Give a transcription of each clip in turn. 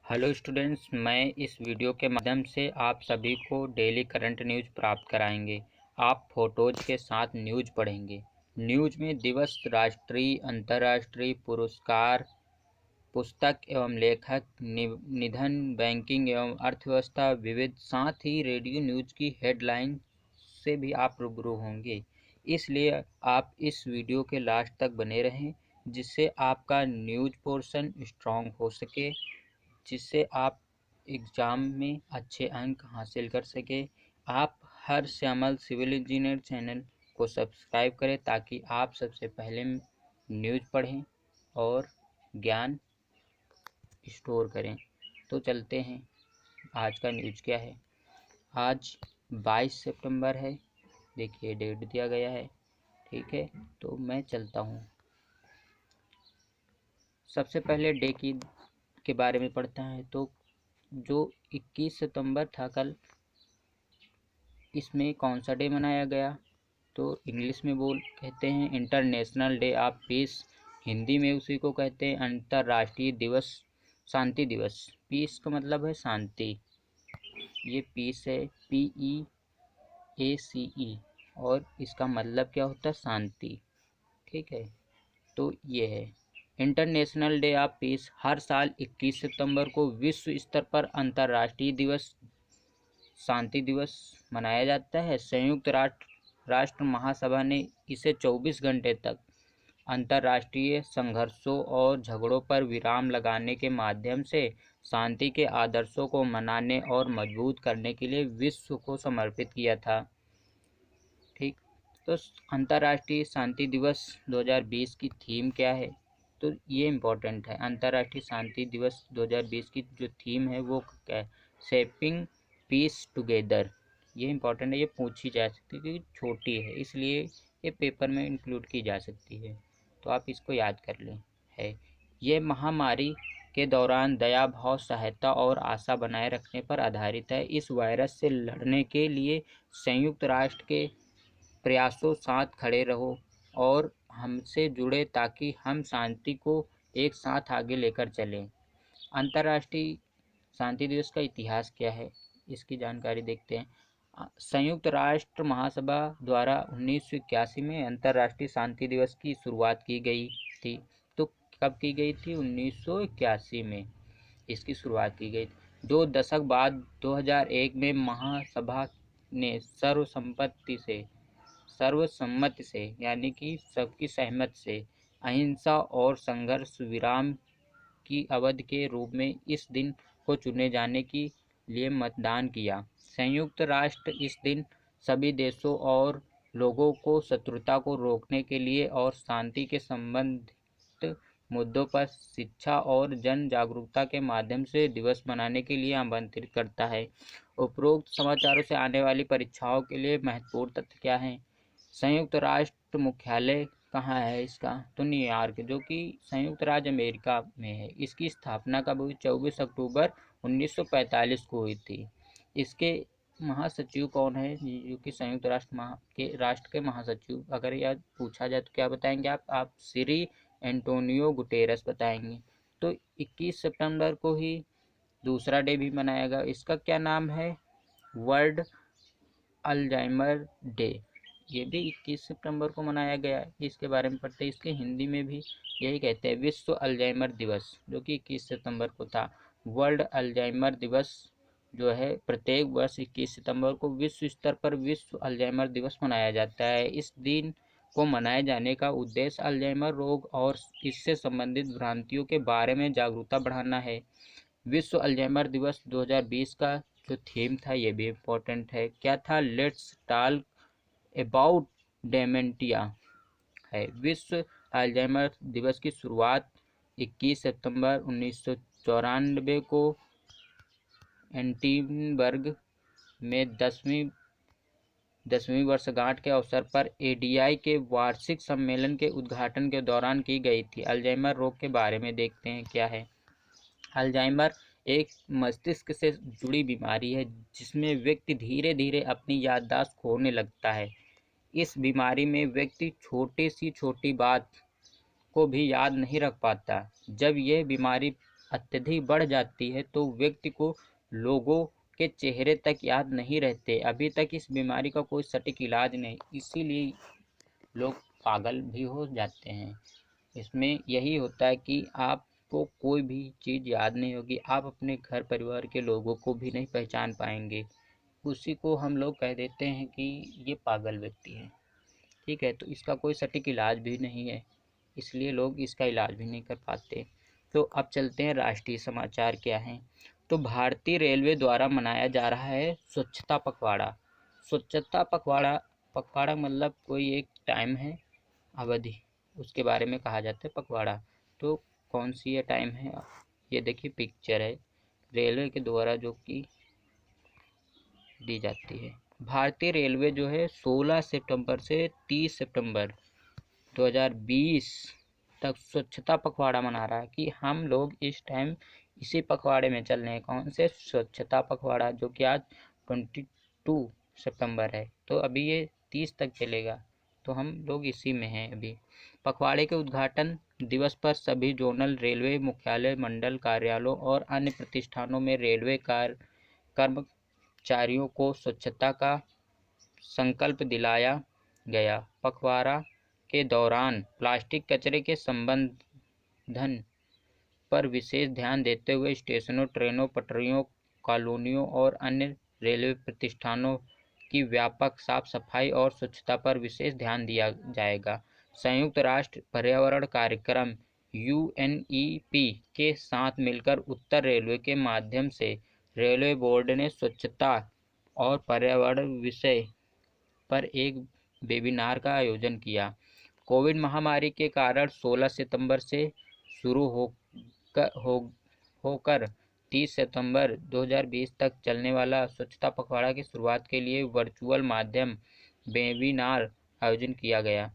Hello students, मैं इस video के माध्यम से आप सभी को डेली करंट न्यूज़ प्राप्त कराएंगे। आप फोटोज के साथ न्यूज़ पढ़ेंगे। न्यूज़ में दिवस, राष्ट्रीय, अंतर्राष्ट्रीय, पुरस्कार, पुस्तक एवं लेखक, निधन, बैंकिंग एवं अर्थव्यवस्था, विविध, साथ ही रेडियो न्यूज़ की हेडलाइन से भी आप रूबरू होंगे। इसलिए आप इस वीडियो के लास्ट तक बने रहें, जिससे आपका न्यूज़ पोर्शन स्ट्रॉन्ग हो सके, जिससे आप एग्ज़ाम में अच्छे अंक हासिल कर सकें। आप हर श्यामल सिविल इंजीनियर चैनल को सब्सक्राइब करें ताकि आप सबसे पहले न्यूज़ पढ़ें और ज्ञान स्टोर करें। तो चलते हैं, आज का न्यूज़ क्या है। आज 22 सितंबर है, देखिए डेट दिया गया है, ठीक है। तो मैं चलता हूँ, सबसे पहले डे के बारे में पढ़ते हैं। तो जो 21 सितंबर था कल, इसमें कौन सा डे मनाया गया, तो इंग्लिश में कहते हैं international day of peace, Hindi में उसी को कहते हैं अंतर्राष्ट्रीय दिवस, शांति दिवस। पीस का मतलब है शांति, ये पीस है, PEACE, और इसका मतलब क्या होता है, शांति, ठीक है। तो ये है इंटरनेशनल डे ऑफ पीस। हर साल 21 सितंबर को विश्व स्तर पर अंतर्राष्ट्रीय दिवस, शांति दिवस मनाया जाता है। संयुक्त राष्ट्र महासभा ने इसे 24 घंटे तक अंतर्राष्ट्रीय संघर्षों और झगड़ों पर विराम लगाने के माध्यम से शांति के आदर्शों को मनाने और मजबूत करने के लिए विश्व को समर्पित किया था, ठीक। तो अंतर्राष्ट्रीय शांति दिवस 2020 की थीम क्या है, तो ये इम्पोर्टेंट है। अंतर्राष्ट्रीय शांति दिवस 2020 की जो थीम है वो क्या है, शेपिंग पीस टुगेदर। ये इम्पोर्टेंट है, ये पूछी जा सकती है क्योंकि छोटी है, इसलिए ये पेपर में इंक्लूड की जा सकती है, तो आप इसको याद कर लें। है ये महामारी के दौरान दया भाव, सहायता और आशा बनाए रखने पर आधारित है। इस वायरस से लड़ने के लिए संयुक्त राष्ट्र के प्रयासों साथ खड़े रहो और हमसे जुड़े ताकि हम शांति को एक साथ आगे लेकर चलें। अंतर्राष्ट्रीय शांति दिवस का इतिहास क्या है, इसकी जानकारी देखते हैं। संयुक्त राष्ट्र महासभा द्वारा 1981 में अंतर्राष्ट्रीय शांति दिवस की शुरुआत की गई थी। तो कब की गई थी, 1981 में इसकी शुरुआत की गई थी। 2 दशक बाद 2001 में महासभा ने सर्वसम्मति से यानी कि सबकी सहमत से अहिंसा और संघर्ष विराम की अवधि के रूप में इस दिन को चुने जाने के लिए मतदान किया। संयुक्त राष्ट्र इस दिन सभी देशों और लोगों को शत्रुता को रोकने के लिए और शांति के संबंधित मुद्दों पर शिक्षा और जन जागरूकता के माध्यम से दिवस मनाने के लिए आमंत्रित करता है। उपरोक्त समाचारों से आने वाली परीक्षाओं के लिए महत्वपूर्ण तथ्य क्या हैं। संयुक्त राष्ट्र मुख्यालय कहाँ है इसका, तो न्यूयॉर्क, जो कि संयुक्त राज्य अमेरिका में है। इसकी स्थापना कब हुई, 24 अक्टूबर 1945 को हुई थी। इसके महासचिव कौन है, जो कि संयुक्त राष्ट्र के महासचिव, अगर यह पूछा जाए तो क्या बताएंगे आप श्री एंटोनियो गुटेरस बताएंगे। तो 21 सितंबर को ही दूसरा डे भी मनाया गया, इसका क्या नाम है, वर्ल्ड अल्जाइमर डे। ये भी 21 सितंबर को मनाया गया है, इसके बारे में पढ़ते हैं। इसके हिंदी में भी यही कहते हैं, विश्व अल्जाइमर दिवस, जो कि 21 सितंबर को था। वर्ल्ड अल्जाइमर दिवस जो है प्रत्येक वर्ष 21 सितंबर को विश्व स्तर पर विश्व अल्जाइमर दिवस मनाया जाता है। इस दिन को मनाए जाने का उद्देश्य अल्जाइमर रोग और इससे संबंधित भ्रांतियों के बारे में जागरूकता बढ़ाना है। विश्व अल्जाइमर दिवस 2020 का जो थीम था ये भी इम्पोर्टेंट है, क्या था, लेट्स टॉक अबाउट डेमेंटिया है। विश्व अल्जाइमर दिवस की शुरुआत 21 सितंबर 1994 को एडिनबर्ग में 10वीं वर्षगांठ के अवसर पर ADI के वार्षिक सम्मेलन के उद्घाटन के दौरान की गई थी। अल्जाइमर रोग के बारे में देखते हैं क्या है। अल्जाइमर एक मस्तिष्क से जुड़ी बीमारी है जिसमें व्यक्ति धीरे धीरे अपनी याददाश्त खोने लगता है। इस बीमारी में व्यक्ति छोटी बात को भी याद नहीं रख पाता। जब यह बीमारी अत्यधिक बढ़ जाती है तो व्यक्ति को लोगों के चेहरे तक याद नहीं रहते। अभी तक इस बीमारी का कोई सटीक इलाज नहीं, इसीलिए लोग पागल भी हो जाते हैं। इसमें यही होता है कि आपको कोई भी चीज़ याद नहीं होगी, आप अपने घर परिवार के लोगों को भी नहीं पहचान पाएंगे, उसी को हम लोग कह देते हैं कि ये पागल व्यक्ति है। ठीक है, तो इसका कोई सटीक इलाज भी नहीं है, इसलिए लोग इसका इलाज भी नहीं कर पाते। तो अब चलते हैं राष्ट्रीय समाचार क्या हैं। तो भारतीय रेलवे द्वारा मनाया जा रहा है स्वच्छता पखवाड़ा। स्वच्छता पखवाड़ा, पखवाड़ा मतलब कोई एक टाइम है, अवधि, उसके बारे में कहा जाता है पखवाड़ा। तो कौन सी ये टाइम है, ये देखिए पिक्चर है रेलवे के द्वारा जो कि दी जाती है। भारतीय रेलवे जो है 16 सितंबर से 30 सितंबर 2020 तक स्वच्छता पखवाड़ा मना रहा है कि हम लोग इस टाइम इसी पखवाड़े में चल रहे हैं। कौन से? स्वच्छता पखवाड़ा, जो कि आज 22 सितंबर है, तो अभी ये 30 तक चलेगा, तो हम लोग इसी में हैं अभी। पखवाड़े के उद्घाटन दिवस पर सभी जोनल रेलवे मुख्यालय, मंडल कार्यालयों और अन्य प्रतिष्ठानों में रेलवे कर्मचारियों को स्वच्छता का संकल्प दिलाया गया। पखवाड़ा के दौरान प्लास्टिक कचरे के संबंधन पर विशेष ध्यान देते हुए स्टेशनों, ट्रेनों, पटरियों, कॉलोनियों और अन्य रेलवे प्रतिष्ठानों की व्यापक साफ सफाई और स्वच्छता पर विशेष ध्यान दिया जाएगा। संयुक्त राष्ट्र पर्यावरण कार्यक्रम (UNEP) के साथ मिलकर उत्तर रेलवे के माध्यम से रेलवे बोर्ड ने स्वच्छता और पर्यावरण विषय पर एक वेबिनार का आयोजन किया। कोविड महामारी के कारण 16 सितंबर से शुरू होकर 30 सितंबर 2020 तक चलने वाला स्वच्छता पखवाड़ा की शुरुआत के लिए वर्चुअल माध्यम वेबिनार आयोजन किया गया।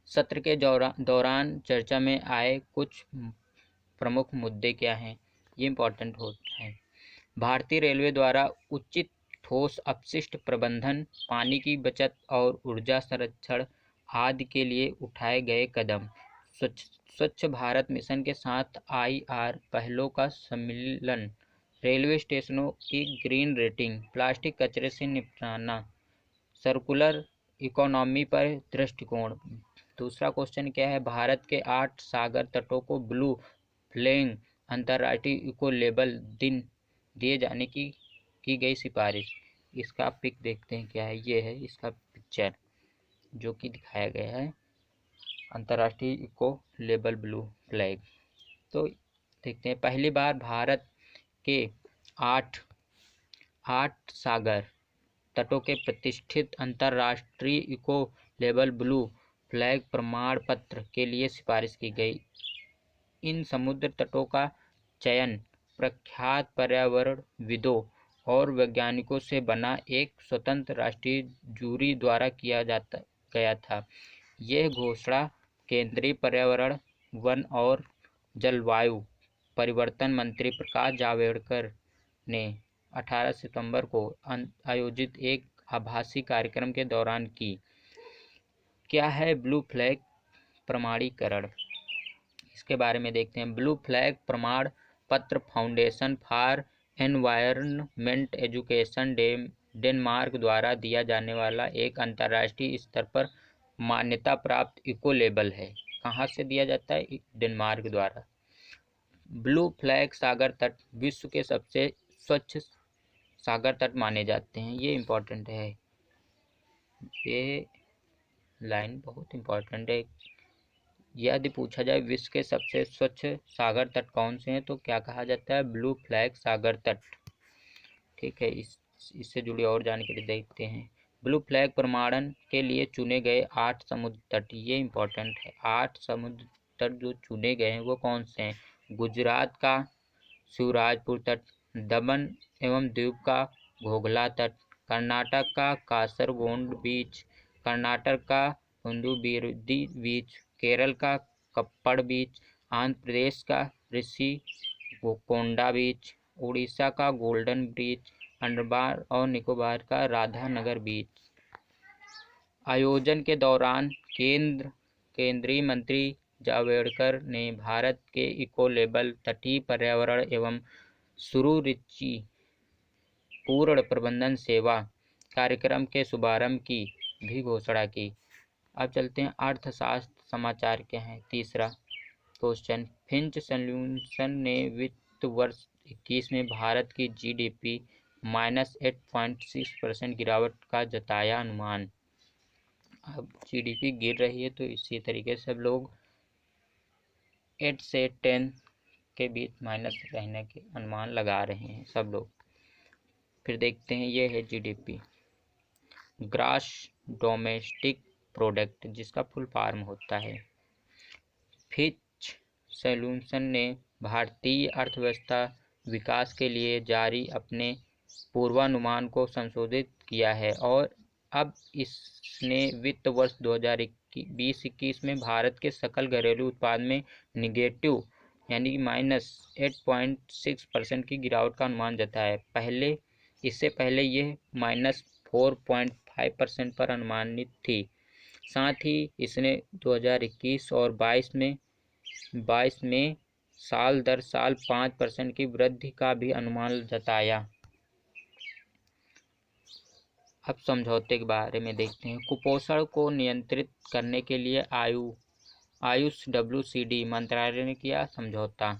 सत्र के दौरान चर्चा में आए कुछ प्रमुख मुद्दे क्या हैं, ये इम्पोर्टेंट होता है। भारतीय रेलवे द्वारा उचित ठोस अपशिष्ट प्रबंधन, पानी की बचत और ऊर्जा संरक्षण आदि के लिए उठाए गए कदम, स्वच्छ भारत मिशन के साथ IR पहलों का सम्मिलन, रेलवे स्टेशनों की ग्रीन रेटिंग, प्लास्टिक कचरे से निपटाना, सर्कुलर इकोनॉमी पर दृष्टिकोण। दूसरा क्वेश्चन क्या है, भारत के 8 सागर तटों को ब्लू फ्लैग अंतर्राष्ट्रीय इको लेबल दिए जाने की गई सिफारिश। इसका पिक देखते हैं क्या है, ये है इसका पिक्चर जो कि दिखाया गया है, अंतर्राष्ट्रीय इको लेबल ब्लू फ्लैग। तो देखते हैं, पहली बार भारत के 8 सागर तटों के प्रतिष्ठित अंतर्राष्ट्रीय इको लेबल ब्लू फ्लैग प्रमाण पत्र के लिए सिफारिश की गई। इन समुद्र तटों का चयन प्रख्यात पर्यावरणविदों और वैज्ञानिकों से बना एक स्वतंत्र राष्ट्रीय जूरी द्वारा किया गया था। यह घोषणा केंद्रीय पर्यावरण, वन और जलवायु परिवर्तन मंत्री प्रकाश जावड़ेकर ने 18 सितंबर को आयोजित एक आभासी कार्यक्रम के दौरान की। क्या है ब्लू फ्लैग प्रमाणीकरण, इसके बारे में देखते हैं। ब्लू फ्लैग प्रमाण पत्र foundation for environment education Denmark द्वारा दिया जाने वाला एक अंतर्राष्ट्रीय स्तर पर मान्यता प्राप्त इको लेबल है। कहाँ से दिया जाता है? डेनमार्क द्वारा। ब्लू फ्लैग सागर तट विश्व के सबसे स्वच्छ सागर तट माने जाते हैं। ये इम्पोर्टेंट है, ये लाइन बहुत इम्पोर्टेंट है। यदि पूछा जाए विश्व के सबसे स्वच्छ सागर तट कौन से हैं, तो क्या कहा जाता है? ब्लू फ्लैग सागर तट। ठीक है, इससे जुड़ी और जानकारी देखते हैं। ब्लू फ्लैग प्रमाणन के लिए चुने गए 8 समुद्र तट, ये इम्पोर्टेंट है। 8 समुद्र तट जो चुने गए हैं वो कौन से हैं? गुजरात का शिवराजपुर तट, दमन एवं दीव का घोघला तट, कर्नाटक का कासरगोड बीच, कर्नाटक का कुंदुबिरदी बीच, केरल का कप्पड़ बीच, आंध्र प्रदेश का ऋषिकोंडा बीच, उड़ीसा का गोल्डन बीच, अंडमान और निकोबार का राधानगर बीच। आयोजन के दौरान केंद्रीय मंत्री जावड़ेकर ने भारत के इको लेबल तटीय पर्यावरण एवं सुरुचिपूर्ण प्रबंधन सेवा कार्यक्रम के शुभारंभ की भी घोषणा की। अब चलते हैं अर्थशास्त्र समाचार क्या हैं। तीसरा क्वेश्चन, फिंच सॉल्यूशन ने वित्त वर्ष 21 में भारत की जीडीपी -8.6% गिरावट का जताया अनुमान। अब जीडीपी गिर रही है तो इसी तरीके से सब लोग 8 से 10 के बीच माइनस रहने के अनुमान लगा रहे हैं सब लोग। फिर देखते हैं, ये है जीडीपी, ग्रॉस डोमेस्टिक प्रोडक्ट, जिसका फुल फॉर्म होता है। फिच सॉल्यूशन ने भारतीय अर्थव्यवस्था विकास के लिए जारी अपने पूर्वानुमान को संशोधित किया है और अब इसने वित्त वर्ष 2020-21 में भारत के सकल घरेलू उत्पाद में निगेटिव यानी कि -8.6% की गिरावट का अनुमान जताया है। इससे पहले यह -4.5% पर अनुमानित थी। साथ ही इसने 2021 और 22 में साल दर साल 5% की वृद्धि का भी अनुमान जताया। अब समझौते के बारे में देखते हैं। कुपोषण को नियंत्रित करने के लिए आयुष WCD मंत्रालय ने किया समझौता।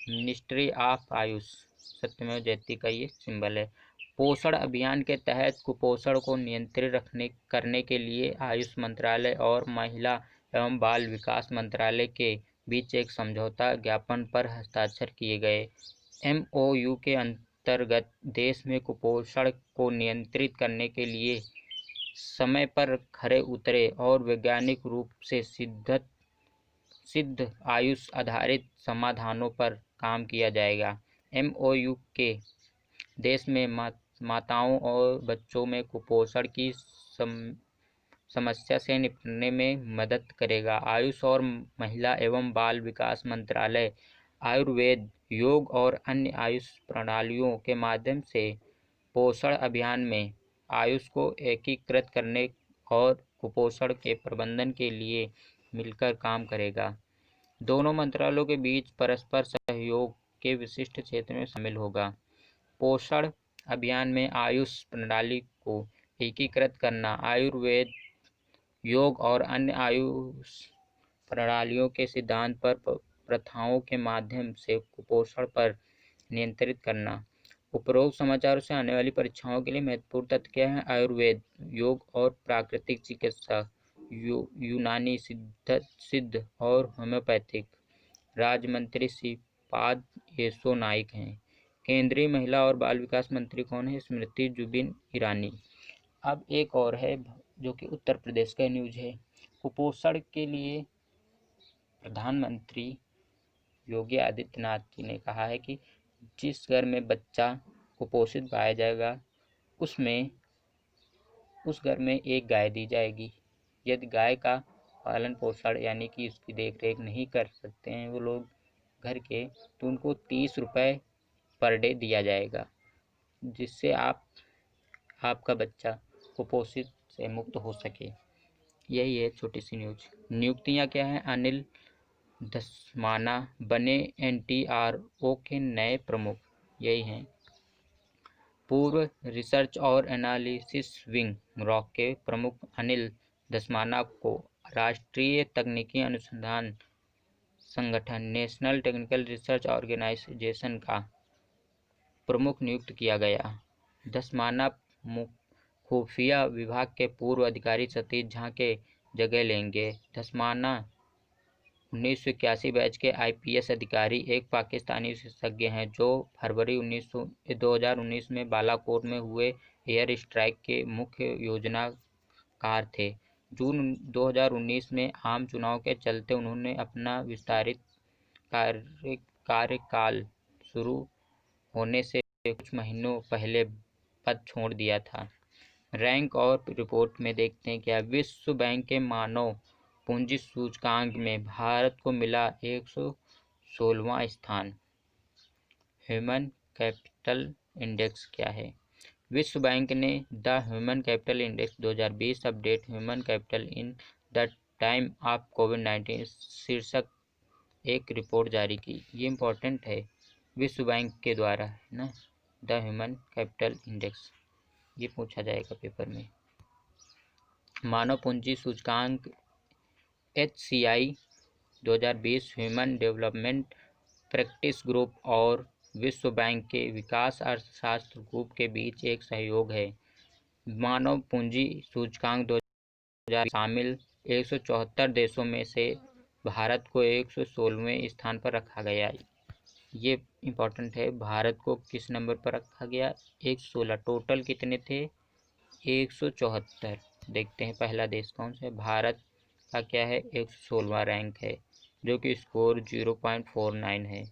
मिनिस्ट्री ऑफ आयुष, सत्यमेव जयते का ये सिंबल है। पोषण अभियान के तहत कुपोषण को नियंत्रित करने के लिए आयुष मंत्रालय और महिला एवं बाल विकास मंत्रालय के बीच एक समझौता ज्ञापन पर हस्ताक्षर किए गए। MOU के अंतर्गत देश में कुपोषण को नियंत्रित करने के लिए समय पर खरे उतरे और वैज्ञानिक रूप से सिद्ध आयुष आधारित समाधानों पर काम किया जाएगा। MOU के देश में माताओं और बच्चों में कुपोषण की समस्या से निपटने में मदद करेगा। आयुष और महिला एवं बाल विकास मंत्रालय आयुर्वेद, योग और अन्य आयुष प्रणालियों के माध्यम से पोषण अभियान में आयुष को एकीकृत करने और कुपोषण के प्रबंधन के लिए मिलकर काम करेगा। दोनों मंत्रालयों के बीच परस्पर सहयोग के विशिष्ट क्षेत्र में शामिल होगा। पोषण अभियान में आयुष प्रणाली को एकीकृत करना, आयुर्वेद, योग और अन्य आयुष प्रणालियों के सिद्धांत पर प्रथाओं के माध्यम से कुपोषण पर नियंत्रित करना। उपरोक्त समाचारों से आने वाली परीक्षाओं के लिए महत्वपूर्ण तथ्य क्या है। आयुर्वेद, योग और प्राकृतिक चिकित्सा, यूनानी, सिद्ध और होम्योपैथिक। राज्य मंत्री श्रीपाद येसो नाइक हैं। केंद्रीय महिला और बाल विकास मंत्री कौन है? स्मृति जुबिन ईरानी। अब एक और है जो कि उत्तर प्रदेश का न्यूज है। कुपोषण के लिए प्रधानमंत्री योगी आदित्यनाथ जी ने कहा है कि जिस घर में बच्चा कुपोषित पाया जाएगा उस घर में एक गाय दी जाएगी। यदि गाय का पालन पोषण यानी कि उसकी देख रेख नहीं कर सकते हैं वो लोग घर के, तो उनको 30 रुपये पर डे दिया जाएगा, जिससे आपका बच्चा कुपोषित से मुक्त हो सके। यही है छोटी सी न्यूज। नियुक्तियां क्या हैं? अनिल धस्माना बने NTRO के नए प्रमुख। यही हैं। पूर्व रिसर्च और एनालिसिस विंग रॉक के प्रमुख अनिल धस्माना को राष्ट्रीय तकनीकी अनुसंधान संगठन नेशनल टेक्निकल रिसर्च ऑर्गेनाइजेशन का प्रमुख नियुक्त किया गया। धस्माना खुफिया विभाग के पूर्व अधिकारी सतीश झा के जगह लेंगे। धस्माना 1981 बैच के IPS अधिकारी एक पाकिस्तानी विशेषज्ञ हैं जो फरवरी 2019 में बालाकोट में हुए एयर स्ट्राइक के मुख्य योजनाकार थे। जून 2019 में आम चुनाव के चलते उन्होंने अपना विस्तारित कार्यकाल शुरू होने से कुछ महीनों पहले पद छोड़ दिया था। रैंक और रिपोर्ट में देखते हैं क्या। विश्व बैंक के मानव पूंजी सूचकांक में भारत को मिला 116वां स्थान। ह्यूमन कैपिटल इंडेक्स क्या है? विश्व बैंक ने the human capital index 2020 update human capital in the time of कोविड-19 शीर्षक एक रिपोर्ट जारी की। ये इम्पोर्टेंट है, विश्व बैंक के द्वारा है ना, द ह्यूमन कैपिटल इंडेक्स, ये पूछा जाएगा पेपर में। मानव पूंजी सूचकांक HCI 2020 human development practice group और विश्व बैंक के विकास अर्थशास्त्र ग्रुप के बीच एक सहयोग है। मानव पूंजी सूचकांक 2020 शामिल 174 देशों में से भारत को 116वें स्थान पर रखा गया। ये इम्पोर्टेंट है, भारत को किस नंबर पर रखा गया? 116। टोटल कितने थे? 174। देखते हैं पहला देश कौन सा है। भारत का क्या है? 116वां रैंक है, जो कि स्कोर 0.49 है।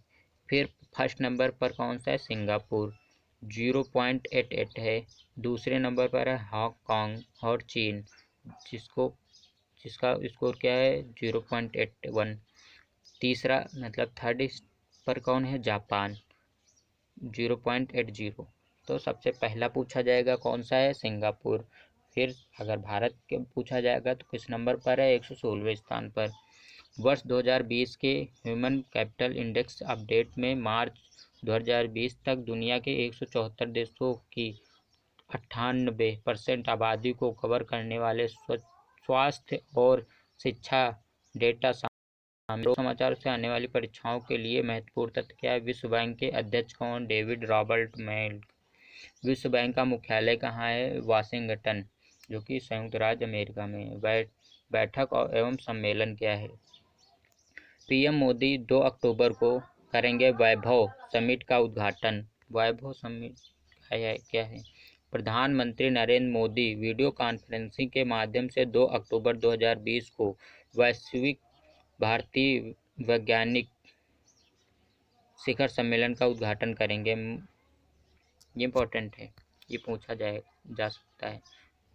फिर फर्स्ट नंबर पर कौन सा है? सिंगापुर 0.88 है। दूसरे नंबर पर है हांगकांग और चीन, जिसका स्कोर क्या है? 0.81। तीसरा मतलब थर्ड पर कौन है? जापान 0.80। तो सबसे पहला पूछा जाएगा कौन सा है? सिंगापुर। फिर अगर भारत के पूछा जाएगा तो किस नंबर पर है? 116वें स्थान पर। वर्ष 2020 के ह्यूमन कैपिटल इंडेक्स अपडेट में मार्च 2020 तक दुनिया के 174 देशों की 98% आबादी को कवर करने वाले स्वास्थ्य और शिक्षा डेटा समाचारों से आने वाली परीक्षाओं के लिए महत्वपूर्ण तथ्य क्या है? विश्व बैंक के अध्यक्ष कौन? डेविड रॉबर्ट मेल्क। विश्व बैंक का मुख्यालय कहाँ है? वाशिंगटन, जो कि संयुक्त राज्य अमेरिका में है। बैठक और एवं सम्मेलन क्या है? पीएम मोदी 2 अक्टूबर को करेंगे वैभव समिट का उद्घाटन। वैभव समिट क्या है? प्रधानमंत्री नरेंद्र मोदी वीडियो कॉन्फ्रेंसिंग के माध्यम से 2 अक्टूबर 2020 को वैश्विक भारतीय वैज्ञानिक शिखर सम्मेलन का उद्घाटन करेंगे। ये इम्पोर्टेंट है, ये पूछा जा सकता है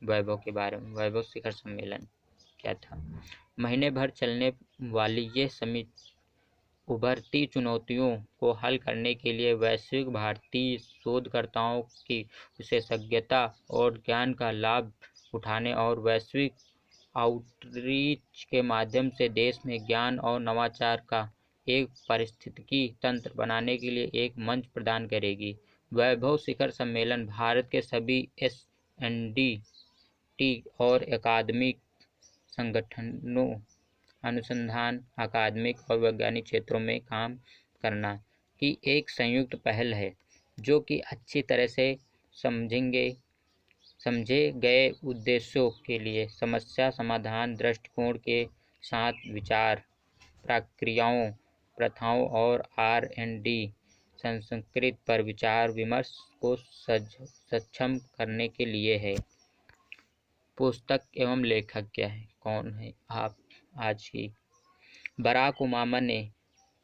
वैभव के बारे में। वैभव शिखर सम्मेलन क्या था? महीने भर चलने वाली ये समिट उभरती चुनौतियों को हल करने के लिए वैश्विक भारतीय शोधकर्ताओं की विशेषज्ञता और ज्ञान का लाभ उठाने और वैश्विक आउटरीच के माध्यम से देश में ज्ञान और नवाचार का एक पारिस्थितिकी तंत्र बनाने के लिए एक मंच प्रदान करेगी। वैभव शिखर सम्मेलन भारत के सभी SNDT और अकादमिक संगठनों, अनुसंधान, अकादमिक और वैज्ञानिक क्षेत्रों में काम करना की एक संयुक्त पहल है, जो कि अच्छी तरह से समझे गए उद्देश्यों के लिए समस्या समाधान दृष्टिकोण के साथ विचार प्रक्रियाओं, प्रथाओं और R&D संस्कृति पर विचार विमर्श को सक्षम करने के लिए है। पुस्तक एवं लेखक क्या है? कौन है आप आज की? बराक ओबामा ने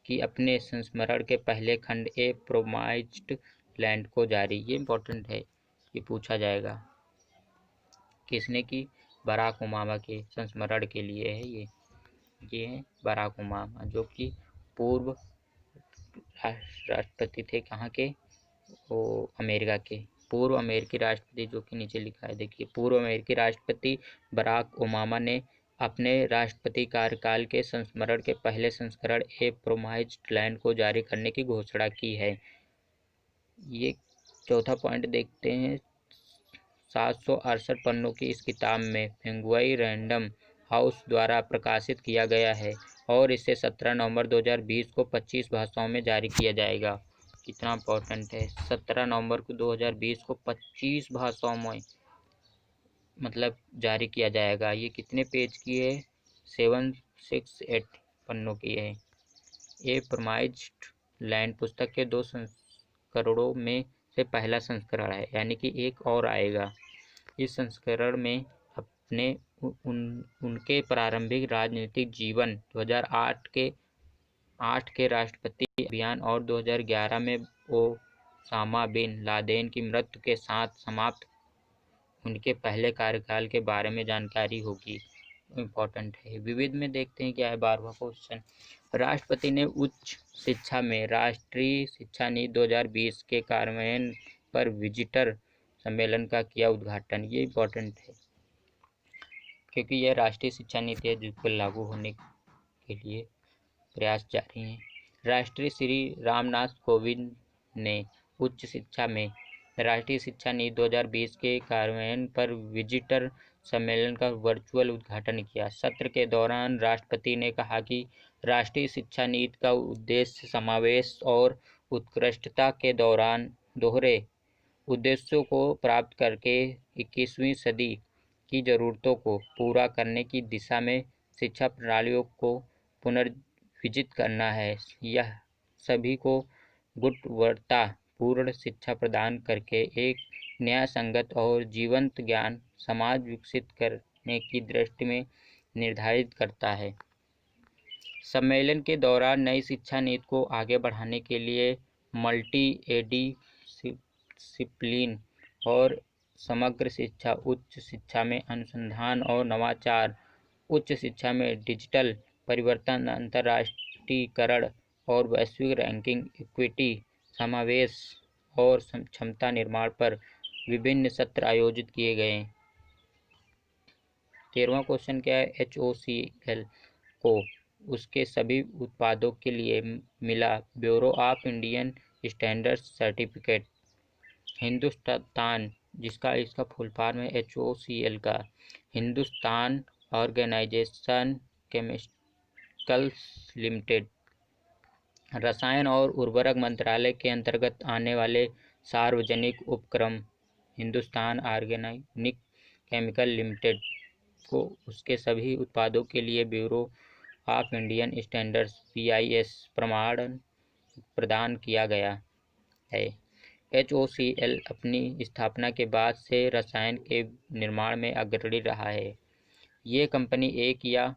की अपने संस्मरण के पहले खंड ए प्रोमाइज्ड लैंड को जारी। ये इम्पोर्टेंट है, ये पूछा जाएगा। किसने की? बराक ओबामा के संस्मरण के लिए है ये है बराक ओबामा, जो कि पूर्व राष्ट्रपति थे। कहाँ के? वो अमेरिका के पूर्व अमेरिकी राष्ट्रपति, जो कि नीचे लिखा है देखिए। पूर्व अमेरिकी राष्ट्रपति बराक ओबामा ने अपने राष्ट्रपति कार्यकाल के संस्मरण के पहले संस्करण ए प्रोमाइज्ड लैंड को जारी करने की घोषणा की है। ये चौथा पॉइंट देखते हैं। 768 पन्नों की इस किताब में फेंगुई रैंडम हाउस द्वारा प्रकाशित किया गया है और इसे 17 नवंबर 2020 को 25 भाषाओं में जारी किया जाएगा। कितना इम्पोर्टेंट है, 17 नवंबर को 2020 को 25 भाषाओं में मतलब जारी किया जाएगा। ये कितने पेज की है? 768 पन्नों की है। ए प्रोमाइज्ड लैंड पुस्तक के 2 संस्करणों में से पहला संस्करण है, यानी कि एक और आएगा। इस संस्करण में अपने उनके प्रारंभिक राजनीतिक जीवन, 2008 के राष्ट्रपति अभियान और 2011 में ओसामा बिन लादेन की मृत्यु के साथ समाप्त उनके पहले कार्यकाल के बारे में जानकारी होगी। इम्पोर्टेंट है। विविध में देखते हैं क्या है 12वां क्वेश्चन। राष्ट्रपति ने उच्च शिक्षा में राष्ट्रीय शिक्षा नीति 2020 के कार्यान्वयन पर विजिटर सम्मेलन का किया उद्घाटन। ये इम्पोर्टेंट है। क्योंकि यह राष्ट्रीय शिक्षा नीति है जिसको लागू होने के लिए प्रयास जारी हैं। राष्ट्रपति श्री रामनाथ कोविंद ने उच्च शिक्षा में राष्ट्रीय शिक्षा नीति 2020 के कार्यान्वयन पर विजिटर सम्मेलन का वर्चुअल उद्घाटन किया। सत्र के दौरान राष्ट्रपति ने कहा कि राष्ट्रीय शिक्षा नीति का उद्देश्य समावेश और उत्कृष्टता के दोहरे उद्देश्यों को प्राप्त करके 21वीं सदी की ज़रूरतों को पूरा करने की दिशा में शिक्षा प्रणालियों को पुनर्विजित करना है। यह सभी को गुणवत्तापूर्ण शिक्षा प्रदान करके एक न्यायसंगत और जीवंत ज्ञान समाज विकसित करने की दृष्टि में निर्धारित करता है। सम्मेलन के दौरान नई शिक्षा नीति को आगे बढ़ाने के लिए मल्टी-डिसिप्लिन और समग्र शिक्षा, उच्च शिक्षा में अनुसंधान और नवाचार, उच्च शिक्षा में डिजिटल परिवर्तन, अंतर्राष्ट्रीयकरण और वैश्विक रैंकिंग, इक्विटी, समावेश और क्षमता निर्माण पर विभिन्न सत्र आयोजित किए गए। 13वां क्वेश्चन क्या है? HOCL को उसके सभी उत्पादों के लिए मिला bureau of Indian standards certificate. Hindustan, इसका फुल फॉर्म है HOCL का, हिंदुस्तान ऑर्गेनाइजेशन केमिकल्स लिमिटेड, रसायन और उर्वरक मंत्रालय के अंतर्गत आने वाले सार्वजनिक उपक्रम हिंदुस्तान ऑर्गेनिक केमिकल लिमिटेड को उसके सभी उत्पादों के लिए bureau of Indian standards BIS प्रमाण प्रदान किया गया है। HOCL अपनी स्थापना के बाद से रसायन के निर्माण में अग्रणी रहा है। ये कंपनी एक या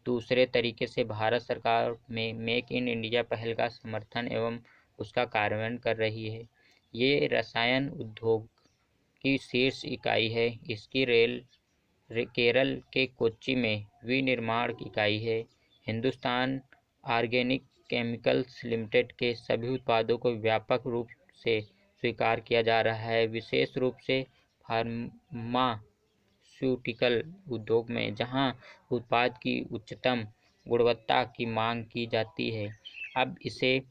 दूसरे तरीके से भारत सरकार में मेक इन इंडिया पहल का समर्थन एवं उसका कार्यान्वयन कर रही है। ये रसायन उद्योग की शीर्ष इकाई है। इसकी केरल के कोच्चि में विनिर्माण इकाई है। हिंदुस्तान ऑर्गेनिक केमिकल्स लिमिटेड के सभी उत्पादों को व्यापक रूप से स्वीकार किया जा रहा है, विशेष रूप से फार्मास्यूटिकल उद्योग में, जहां उत्पाद की उच्चतम गुणवत्ता की मांग की जाती है। अब इसे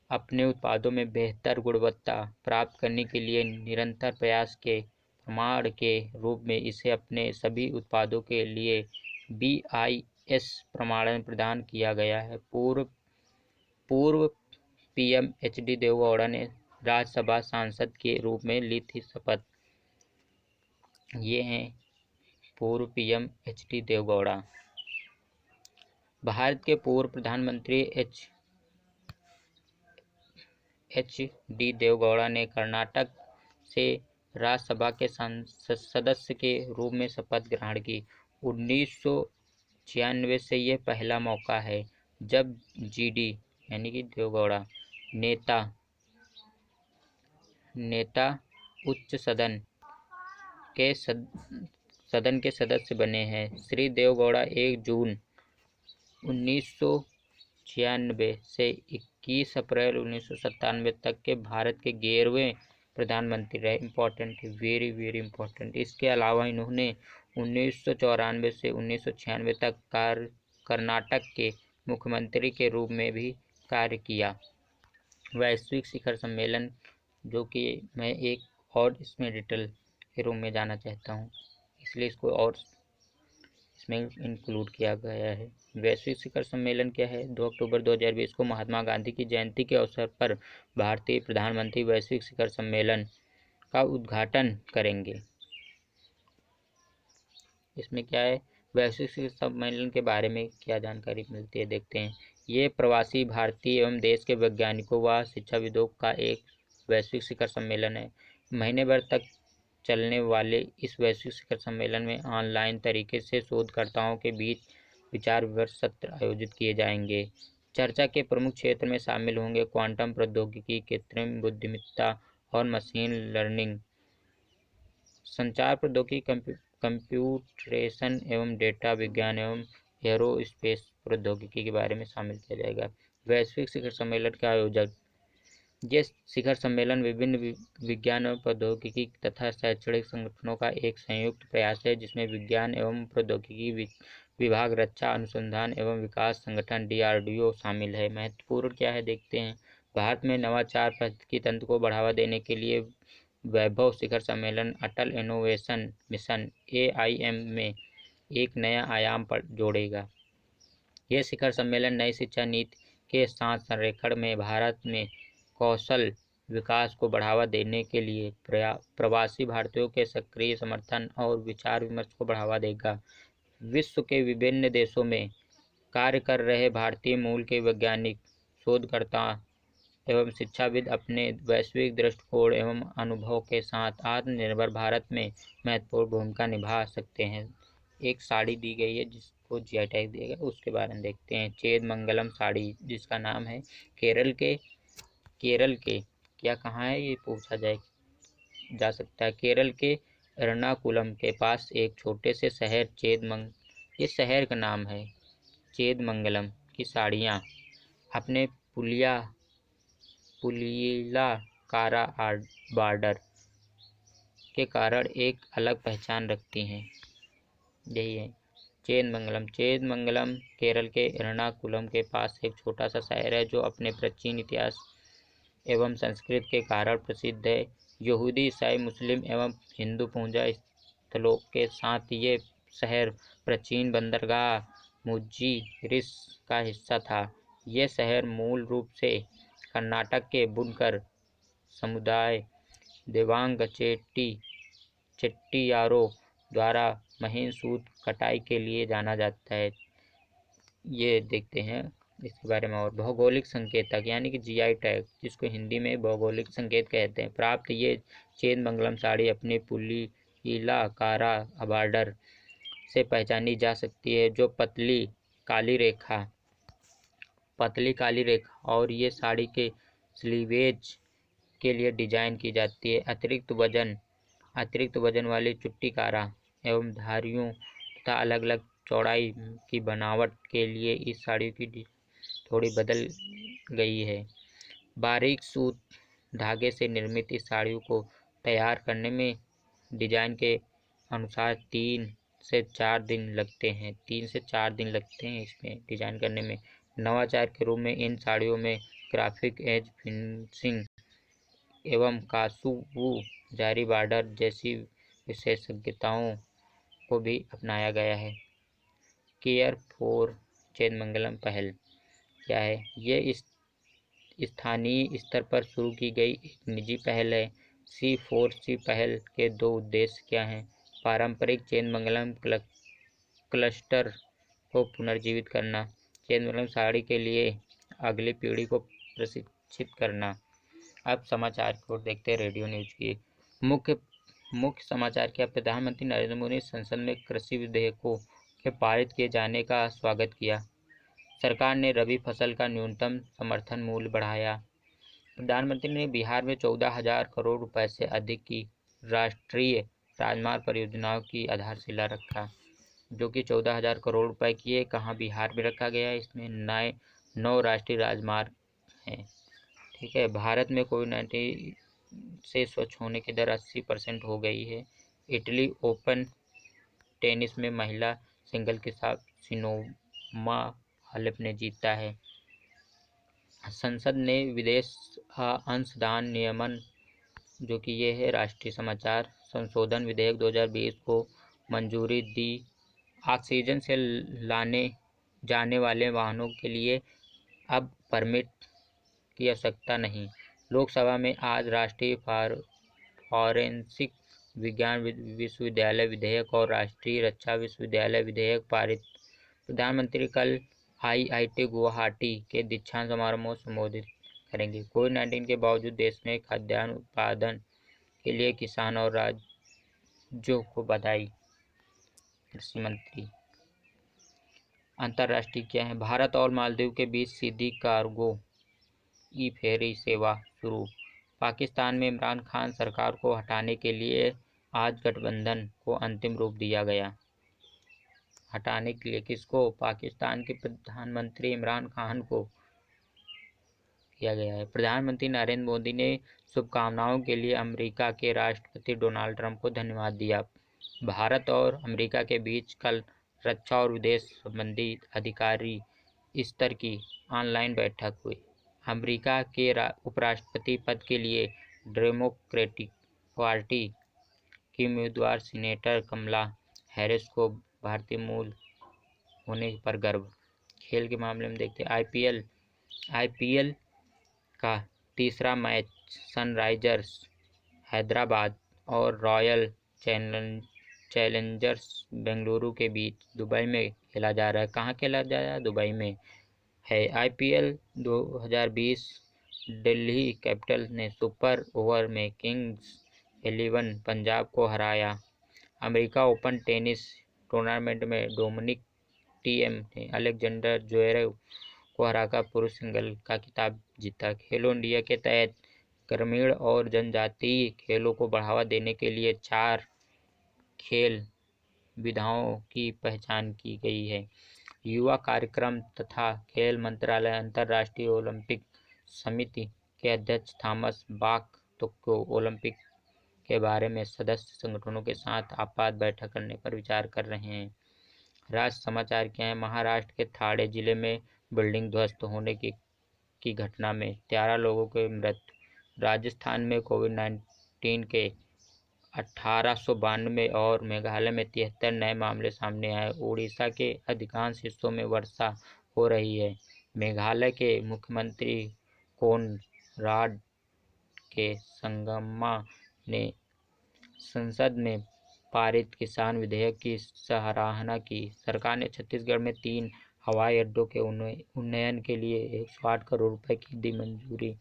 अपने उत्पादों में बेहतर गुणवत्ता प्राप्त करने के लिए निरंतर प्रयास के प्रमाण के रूप में इसे अपने सभी उत्पादों के लिए BIS प्रमाणन प्रदान किया गया है। पूर्व PM HD देवगौड़ा ने राज्यसभा सांसद के रूप में ली थी शपथ। ये हैं पूर्व PM HD देवगौड़ा। भारत के पूर्व प्रधानमंत्री HD देवगौड़ा ने कर्नाटक से राज्यसभा के सदस्य के रूप में शपथ ग्रहण की। 1996 से यह पहला मौका है जब GD यानी कि देवगौड़ा नेता उच्च सदन के सदस्य बने हैं। श्री देवगौड़ा 1 जून 1996 से 21 अप्रैल 1997 तक के भारत के 11वें प्रधानमंत्री रहे। इम्पोर्टेंट है, वेरी वेरी इम्पोर्टेंट। इसके अलावा इन्होंने 1994 से 1996 तक कर्नाटक के मुख्यमंत्री के रूप में भी कार्य किया। वैश्विक शिखर सम्मेलन, जो कि मैं एक और इसमें डिटेल के रूप में जाना चाहता हूँ, इसलिए इसको और इसमें इंक्लूड किया गया है। वैश्विक शिखर सम्मेलन क्या है? 2 अक्टूबर 2020 को महात्मा गांधी की जयंती के अवसर पर भारतीय प्रधानमंत्री वैश्विक शिखर सम्मेलन का उद्घाटन करेंगे। इसमें क्या है? वैश्विक शिखर सम्मेलन के बारे में क्या जानकारी मिलती है, देखते हैं। ये प्रवासी भारतीय एवं देश के वैज्ञानिकों व शिक्षाविदों का एक वैश्विक शिखर सम्मेलन है। महीने भर तक चलने वाले इस वैश्विक शिखर सम्मेलन में ऑनलाइन तरीके से शोधकर्ताओं के बीच विचार विमर्श सत्र आयोजित किए जाएंगे। चर्चा के प्रमुख क्षेत्र में शामिल होंगे क्वांटम प्रौद्योगिकी, कृत्रिम बुद्धिमत्ता और मशीन लर्निंग, संचार प्रौद्योगिकी, कंप्यूटेशन एवं डेटा विज्ञान एवं एरोस्पेस प्रौद्योगिकी के बारे में शामिल किया जाएगा। वैश्विक शिखर सम्मेलन के आयोजक ये शिखर सम्मेलन विभिन्न विज्ञान एवं प्रौद्योगिकी तथा शैक्षणिक संगठनों का एक संयुक्त प्रयास है, जिसमें विज्ञान एवं प्रौद्योगिकी विभाग, रक्षा अनुसंधान एवं विकास संगठन DRDO शामिल है। महत्वपूर्ण क्या है देखते हैं। भारत में नवाचार पारिस्थितिकी तंत्र को बढ़ावा देने के लिए वैभव शिखर सम्मेलन अटल इनोवेशन मिशन AIM में एक नया आयाम पर जोड़ेगा। यह शिखर सम्मेलन नई शिक्षा नीति के साथ संरेखण में भारत में कौशल विकास को बढ़ावा देने के लिए प्रवासी भारतीयों के सक्रिय समर्थन और विचार विमर्श को बढ़ावा देगा। विश्व के विभिन्न देशों में कार्य कर रहे भारतीय मूल के वैज्ञानिक, शोधकर्ता एवं शिक्षाविद अपने वैश्विक दृष्टिकोण एवं अनुभव के साथ आत्मनिर्भर भारत में महत्वपूर्ण भूमिका निभा सकते हैं। एक साड़ी दी गई है जिसको GI टैग दिया गया, उसके बारे में देखते हैं। चेद मंगलम साड़ी, जिसका नाम है केरल के क्या कहाँ है ये पूछा जा सकता है। केरल के एर्नाकुलम के पास एक छोटे से शहर ये शहर का नाम है चेदमंगलम की साड़ियाँ अपने पुलियलाकारा बॉर्डर के कारण एक अलग पहचान रखती हैं। यही है चेदमंगलम केरल के एर्नाकुलम के पास एक छोटा सा शहर है, जो अपने प्राचीन इतिहास एवं संस्कृति के कारण प्रसिद्ध है। यहूदी, ईसाई, मुस्लिम एवं हिंदू पूजा स्थलों के साथ ये शहर प्राचीन बंदरगाह मुजीरिस का हिस्सा था। ये शहर मूल रूप से कर्नाटक के बुनकर समुदाय देवांग चेट्टियारों द्वारा महीन सूत कटाई के लिए जाना जाता है। ये देखते हैं इसके बारे में। और भौगोलिक संकेतक यानी कि GI टैग, जिसको हिंदी में भौगोलिक संकेत कहते हैं, प्राप्त ये चेदमंगलम साड़ी अपनी पुलियलाकारा बॉर्डर से पहचानी जा सकती है, जो पतली काली रेखा और ये साड़ी के स्लीवेज के लिए डिजाइन की जाती है। अतिरिक्त वजन वाली चुट्टीकारा एवं धारियों तथा अलग अलग चौड़ाई की बनावट के लिए इस साड़ी की थोड़ी बदल गई है। बारीक सूत धागे से निर्मित इस साड़ियों को तैयार करने में डिजाइन के अनुसार 3 से 4 दिन लगते हैं इसमें डिजाइन करने में। नवाचार के रूप में इन साड़ियों में ग्राफिक एज फिनिशिंग एवं कासुवू जारी बॉर्डर जैसी विशेषज्ञताओं को भी अपनाया गया है। केयर फॉर चेदमंगलम पहल क्या है? ये स्थानीय स्तर पर शुरू की गई एक निजी पहल है। C4C पहल के 2 उद्देश्य क्या हैं? पारंपरिक चेदमंगलम क्लस्टर को पुनर्जीवित करना, चेदमंगलम साड़ी के लिए अगली पीढ़ी को प्रशिक्षित करना। अब समाचार की ओर देखते हैं। रेडियो न्यूज की मुख्य समाचार क्या? प्रधानमंत्री नरेंद्र मोदी ने संसद में कृषि विधेयकों के पारित किए जाने का स्वागत किया। सरकार ने रबी फसल का न्यूनतम समर्थन मूल्य बढ़ाया। प्रधानमंत्री ने बिहार में 14,000 करोड़ रुपए से अधिक की राष्ट्रीय राजमार्ग परियोजनाओं की आधारशिला रखा, जो कि 14,000 करोड़ रुपए की है। कहाँ? बिहार में रखा गया है। इसमें 9 राष्ट्रीय राजमार्ग हैं। ठीक है। भारत में कोविड-19 से स्वस्थ होने की दर 80% हो गई है। इटली ओपन टेनिस में महिला सिंगल के साथ सिमोना हालेप ने जीता है। संसद ने विदेश अंशदान नियमन, जो कि ये है राष्ट्रीय समाचार, संशोधन विधेयक 2020 को मंजूरी दी। ऑक्सीजन से लाने जाने वाले वाहनों के लिए अब परमिट की आवश्यकता नहीं। लोकसभा में आज राष्ट्रीय फॉरेंसिक विज्ञान विश्वविद्यालय विधेयक और राष्ट्रीय रक्षा विश्वविद्यालय विधेयक पारित। प्रधानमंत्री कल IIT गुवाहाटी के दीक्षांत समारोह को संबोधित करेंगे। कोविड-19 के बावजूद देश में खाद्यान्न उत्पादन के लिए किसान और राज्यों को बधाई। कृषि मंत्री। अंतर्राष्ट्रीय क्या है? भारत और मालदीव के बीच सीधी कार्गो ई-फेरी सेवा शुरू। पाकिस्तान में इमरान खान सरकार को हटाने के लिए आज गठबंधन को अंतिम रूप दिया गया। हटाने के लिए किसको? पाकिस्तान के प्रधानमंत्री इमरान खान को किया गया है। प्रधानमंत्री नरेंद्र मोदी ने शुभकामनाओं के लिए अमेरिका के राष्ट्रपति डोनाल्ड ट्रंप को धन्यवाद दिया। भारत और अमेरिका के बीच कल रक्षा और विदेश संबंधी अधिकारी स्तर की ऑनलाइन बैठक हुई। अमेरिका के उपराष्ट्रपति पद के लिए डेमोक्रेटिक पार्टी की उम्मीदवार सीनेटर कमला हैरिस को भारतीय मूल होने पर गर्व। खेल के मामले में देखते हैं आईपीएल का तीसरा मैच सनराइजर्स हैदराबाद और रॉयल चैलेंजर्स बेंगलुरु के बीच दुबई में खेला जा रहा है। कहाँ खेला जा रहा है? दुबई में है। आईपीएल 2020 दिल्ली कैपिटल्स ने सुपर ओवर में किंग्स 11 पंजाब को हराया। अमेरिका ओपन टेनिस टूर्नामेंट में डोमिनिक टीएम ने अलेक्जेंडर ज्वेरेव को हराकर पुरुष सिंगल का खिताब जीता। खेलो इंडिया के तहत ग्रामीण और जनजातीय खेलों को बढ़ावा देने के लिए 4 खेल विधाओं की पहचान की गई है। युवा कार्यक्रम तथा खेल मंत्रालय अंतर्राष्ट्रीय ओलंपिक समिति के अध्यक्ष थॉमस बाक टोक्यो ओलंपिक के बारे में सदस्य संगठनों के साथ आपात बैठक करने पर विचार कर रहे हैं। राष्ट्र समाचार क्या है? महाराष्ट्र के थाणे जिले में बिल्डिंग ध्वस्त होने की घटना में 13 लोगों की मृत्यु। राजस्थान में कोविड-19 के 1892 और मेघालय में 73 नए मामले सामने आए। उड़ीसा के अधिकांश हिस्सों में वर्षा हो रही है। मेघालय के मुख्यमंत्री कोनराड के संगमा ने संसद में पारित किसान विधेयक की सराहना की। सरकार ने छत्तीसगढ़ में 3 हवाई अड्डों के उन्नयन के लिए 108 करोड़ रुपए की दी मंजूरी।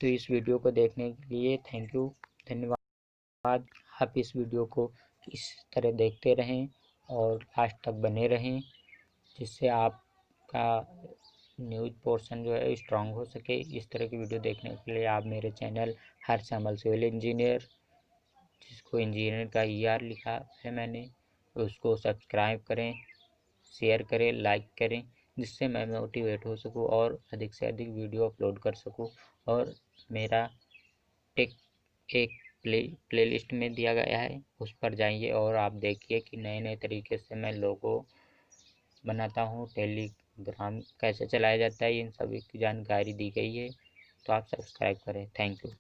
तो इस वीडियो को देखने के लिए थैंक यू, धन्यवाद। आप इस वीडियो को इस तरह देखते रहें और लास्ट तक बने रहें, जिससे आपका न्यूज़ पोर्शन जो है स्ट्रांग हो सके। इस तरह की वीडियो देखने के लिए आप मेरे चैनल हर्ष अमल सिविल इंजीनियर, जिसको इंजीनियर का ER लिखा है मैंने, उसको सब्सक्राइब करें, शेयर करें, लाइक करें, जिससे मैं मोटिवेट हो सकूं और अधिक से अधिक वीडियो अपलोड कर सकूं। और मेरा एक प्लेलिस्ट में दिया गया है, उस पर जाइए और आप देखिए कि नए नए तरीके से मैं लोगो बनाता हूँ। टेलीग्राम कैसे चलाया जाता है, इन सभी की जानकारी दी गई है। तो आप सब्सक्राइब करें। Thank you.